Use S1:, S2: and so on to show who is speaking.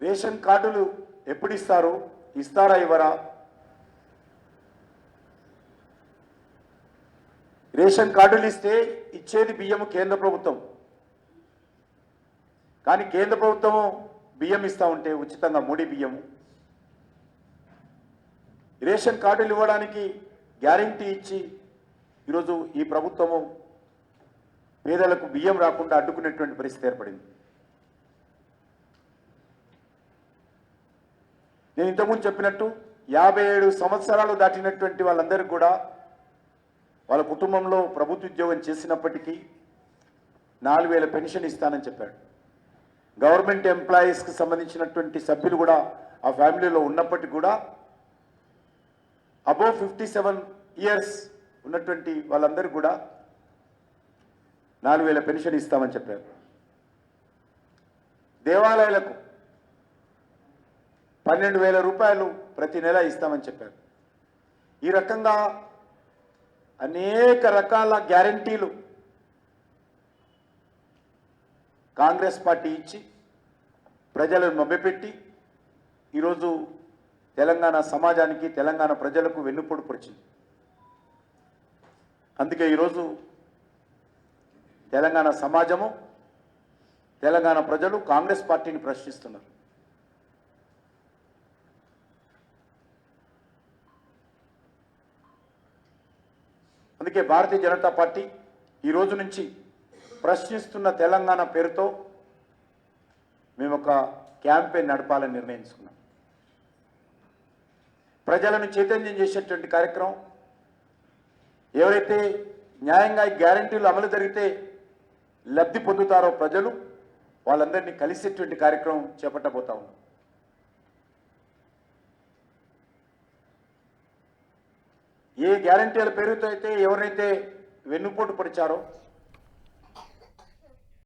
S1: Ration కార్డులు ఎప్పుడు ఇస్తారు, ఇస్తారా ఇవ్వరా? రేషన్ కార్డులు ఇస్తే ఇచ్చేది బియ్యం కేంద్ర ప్రభుత్వం, కానీ కేంద్ర ప్రభుత్వము బియ్యం ఇస్తూ ఉంటే ఉచితంగా ముడి బియ్యము, రేషన్ కార్డులు ఇవ్వడానికి గ్యారంటీ ఇచ్చి ఈరోజు ఈ ప్రభుత్వము పేదలకు బియ్యం రాకుండా అడ్డుకునేటువంటి పరిస్థితి ఏర్పడింది. నేను ఇంతకుముందు చెప్పినట్టు 57 సంవత్సరాలు దాటినటువంటి వాళ్ళందరికీ కూడా వాళ్ళ కుటుంబంలో ప్రభుత్వ ఉద్యోగం చేసినప్పటికీ 4000 పెన్షన్ ఇస్తానని చెప్పాడు. గవర్నమెంట్ ఎంప్లాయీస్కి సంబంధించినటువంటి సభ్యులు కూడా ఆ ఫ్యామిలీలో ఉన్నప్పటికీ కూడా అబోవ్ 57 ఇయర్స్ ఉన్నటువంటి వాళ్ళందరికీ కూడా 4000 పెన్షన్ ఇస్తామని చెప్పారు. దేవాలయాలకు 12,000 రూపాయలు ప్రతి నెల ఇస్తామని చెప్పారు. ఈ రకంగా అనేక రకాల గ్యారంటీలు కాంగ్రెస్ పార్టీ ఇచ్చి ప్రజలను మభ్యపెట్టి ఈరోజు తెలంగాణ సమాజానికి, తెలంగాణ ప్రజలకు వెన్నుపోటు పొడిచింది. అందుకే ఈరోజు తెలంగాణ సమాజము, తెలంగాణ ప్రజలు కాంగ్రెస్ పార్టీని ప్రశ్నిస్తున్నారు. అందుకే భారతీయ జనతా పార్టీ ఈ రోజు నుంచి ప్రశ్నిస్తున్న తెలంగాణ పేరుతో మేము ఒక క్యాంపెయిన్ నడపాలని నిర్ణయించుకున్నాం. ప్రజలను చైతన్యం చేసేటువంటి కార్యక్రమం, ఎవరైతే న్యాయంగా ఈ గ్యారంటీలు అమలు జరిగితే లబ్ధి పొందుతారో ప్రజలు, వాళ్ళందరినీ కలిసేటువంటి కార్యక్రమం చేపట్టబోతా ఉన్నాం. ఏ గ్యారంటీల పేరుతో అయితే ఎవరైతే వెన్నుపోటు పొడిచారో,